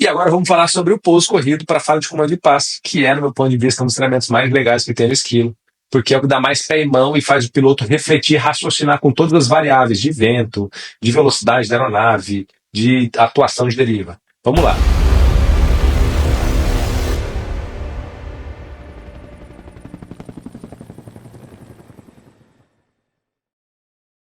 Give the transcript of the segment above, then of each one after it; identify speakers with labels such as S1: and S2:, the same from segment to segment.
S1: E agora vamos falar sobre o pouso corrido para fala de comando e passo, que é, no meu ponto de vista, um dos treinamentos mais legais que tem no esquilo, porque é o que dá mais pé e mão e faz o piloto refletir e raciocinar com todas as variáveis de vento, de velocidade da aeronave, de atuação de deriva. Vamos lá.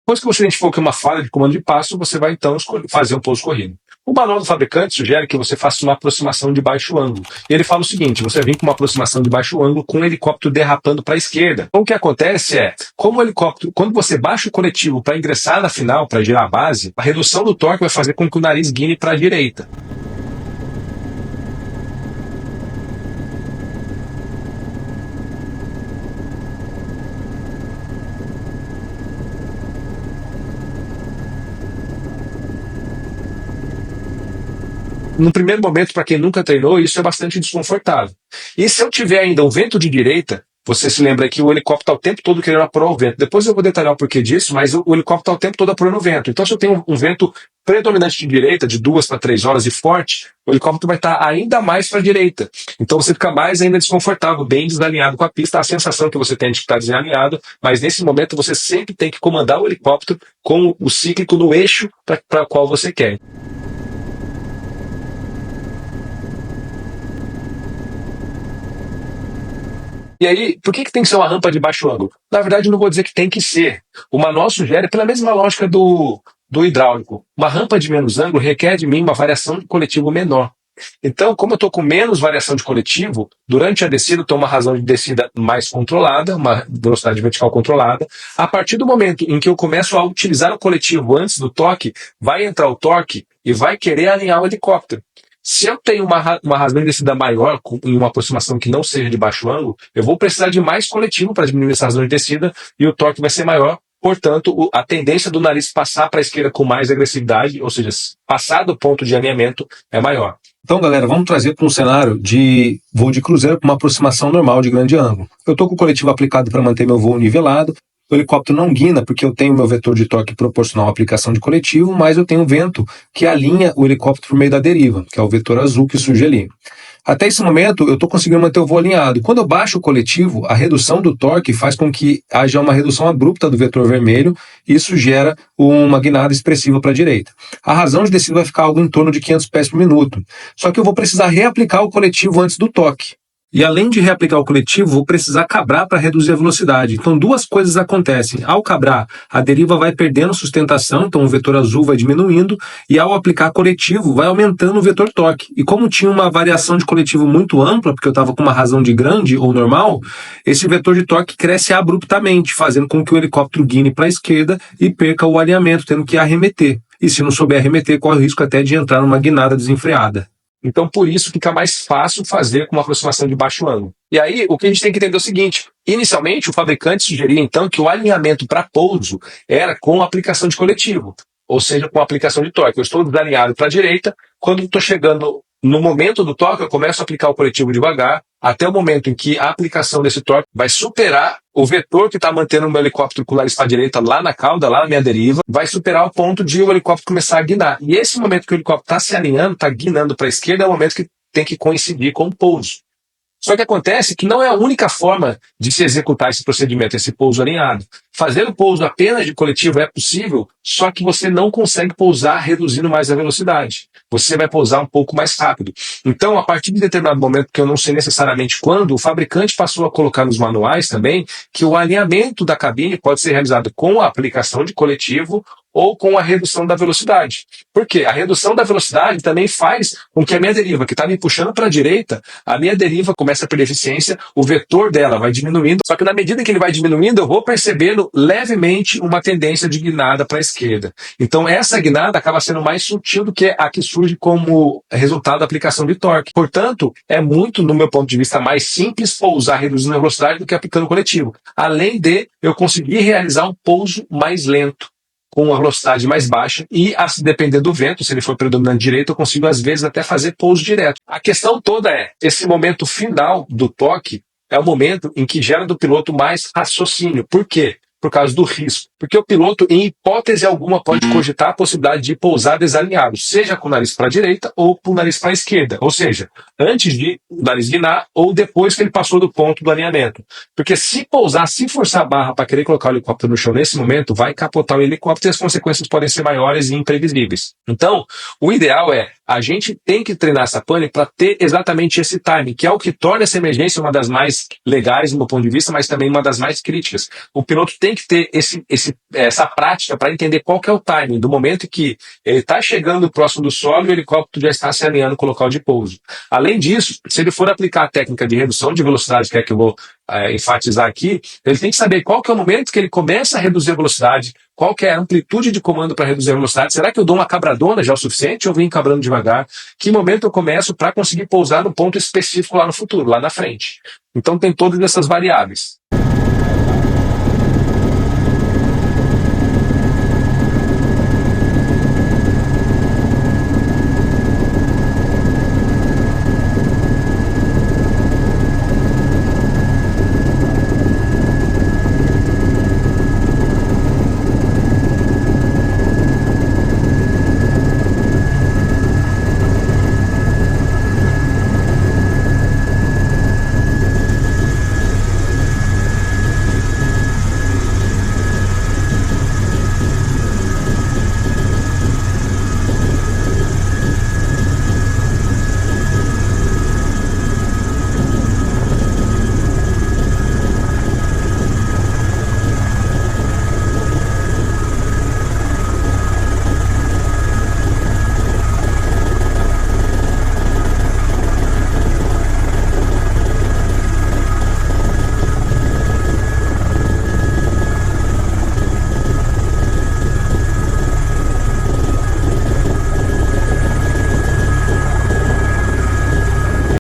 S1: Depois que você identificou que é uma falha de comando de passo, você vai então fazer um pouso corrido. O manual do fabricante sugere que você faça uma aproximação de baixo ângulo. E ele fala o seguinte: você vem com uma aproximação de baixo ângulo com o helicóptero derrapando para a esquerda. Então o que acontece é, como o helicóptero, quando você baixa o coletivo para ingressar na final, para girar a base, a redução do torque vai fazer com que o nariz guine para a direita. No primeiro momento, para quem nunca treinou, isso é bastante desconfortável. E se eu tiver ainda um vento de direita, você se lembra que o helicóptero está o tempo todo querendo apurar o vento. Depois eu vou detalhar o porquê disso, mas o helicóptero está o tempo todo apurando o vento. Então, se eu tenho um vento predominante de direita, de 2 para 3 horas e forte, o helicóptero vai estar ainda mais para a direita. Então você fica mais ainda desconfortável, bem desalinhado com a pista. A sensação que você tem de estar desalinhado, mas nesse momento você sempre tem que comandar o helicóptero com o cíclico no eixo para qual você quer. E aí, por que tem que ser uma rampa de baixo ângulo? Na verdade, eu não vou dizer que tem que ser. O manual sugere, pela mesma lógica do hidráulico, uma rampa de menos ângulo requer de mim uma variação de coletivo menor. Então, como eu estou com menos variação de coletivo, durante a descida eu tenho uma razão de descida mais controlada, uma velocidade vertical controlada. A partir do momento em que eu começo a utilizar o coletivo antes do toque, vai entrar o torque e vai querer alinhar o helicóptero. Se eu tenho uma razão de descida maior, em uma aproximação que não seja de baixo ângulo, eu vou precisar de mais coletivo para diminuir essa razão de descida e o torque vai ser maior. Portanto, a tendência do nariz passar para a esquerda com mais agressividade, ou seja, passar do ponto de alinhamento, é maior.
S2: Então, galera, vamos trazer para um cenário de voo de cruzeiro com uma aproximação normal de grande ângulo. Eu estou com o coletivo aplicado para manter meu voo nivelado. O helicóptero não guina porque eu tenho meu vetor de torque proporcional à aplicação de coletivo, mas eu tenho um vento que alinha o helicóptero por meio da deriva, que é o vetor azul que surge ali. Até esse momento, eu estou conseguindo manter o voo alinhado. Quando eu baixo o coletivo, a redução do torque faz com que haja uma redução abrupta do vetor vermelho e isso gera uma guinada expressiva para a direita. A razão de descida vai ficar algo em torno de 500 pés por minuto. Só que eu vou precisar reaplicar o coletivo antes do toque. E além de reaplicar o coletivo, vou precisar cabrar para reduzir a velocidade. Então, duas coisas acontecem. Ao cabrar, a deriva vai perdendo sustentação, então o vetor azul vai diminuindo, e ao aplicar coletivo, vai aumentando o vetor torque. E como tinha uma variação de coletivo muito ampla, porque eu estava com uma razão de grande ou normal, esse vetor de torque cresce abruptamente, fazendo com que o helicóptero guine para a esquerda e perca o alinhamento, tendo que arremeter. E se não souber arremeter, corre o risco até de entrar numa guinada desenfreada.
S1: Então, por isso fica mais fácil fazer com uma aproximação de baixo ângulo. E aí, o que a gente tem que entender é o seguinte: inicialmente, o fabricante sugeria, então, que o alinhamento para pouso era com a aplicação de coletivo, ou seja, com a aplicação de torque. Eu estou desalinhado para a direita, quando estou chegando no momento do torque, eu começo a aplicar o coletivo devagar, até o momento em que a aplicação desse torque vai superar o vetor que está mantendo o meu helicóptero com o nariz para a direita lá na cauda, lá na minha deriva, vai superar o ponto de o helicóptero começar a guinar. E esse momento que o helicóptero está se alinhando, está guinando para a esquerda, é o momento que tem que coincidir com o pouso. Só que acontece que não é a única forma de se executar esse procedimento, esse pouso alinhado. Fazer o pouso apenas de coletivo é possível, só que você não consegue pousar reduzindo mais a velocidade. Você vai pousar um pouco mais rápido. Então, a partir de determinado momento, que eu não sei necessariamente quando, o fabricante passou a colocar nos manuais também que o alinhamento da cabine pode ser realizado com a aplicação de coletivo ou com a redução da velocidade. Por quê? A redução da velocidade também faz com que a minha deriva, que está me puxando para a direita, a minha deriva começa a perder eficiência, o vetor dela vai diminuindo, só que na medida que ele vai diminuindo, eu vou percebendo levemente uma tendência de guinada para a esquerda. Então essa guinada acaba sendo mais sutil do que a que surge como resultado da aplicação de torque. Portanto, é muito, no meu ponto de vista, mais simples pousar reduzindo a velocidade do que aplicando coletivo. Além de eu conseguir realizar um pouso mais lento, com uma velocidade mais baixa e, a depender do vento, se ele for predominante direito, eu consigo às vezes até fazer pouso direto. A questão toda é, esse momento final do toque é o momento em que gera do piloto mais raciocínio. Por quê? Por causa do risco. Porque o piloto, em hipótese alguma, pode cogitar a possibilidade de pousar desalinhado, seja com o nariz para a direita ou com o nariz para a esquerda. Ou seja, antes de o nariz guinar ou depois que ele passou do ponto do alinhamento. Porque se pousar, se forçar a barra para querer colocar o helicóptero no chão nesse momento, vai capotar o helicóptero e as consequências podem ser maiores e imprevisíveis. Então, o ideal é, a gente tem que treinar essa pane para ter exatamente esse timing, que é o que torna essa emergência uma das mais legais do meu ponto de vista, mas também uma das mais críticas. O piloto tem que ter essa prática para entender qual que é o timing, do momento em que ele está chegando próximo do solo e o helicóptero já está se alinhando com o local de pouso. Além disso, se ele for aplicar a técnica de redução de velocidade, que é que eu vou enfatizar aqui, ele tem que saber qual que é o momento que ele começa a reduzir a velocidade, qual que é a amplitude de comando para reduzir a velocidade. Será que eu dou uma cabradona já o suficiente ou vim cabrando devagar? Que momento eu começo para conseguir pousar no ponto específico lá no futuro, lá na frente? Então tem todas essas variáveis.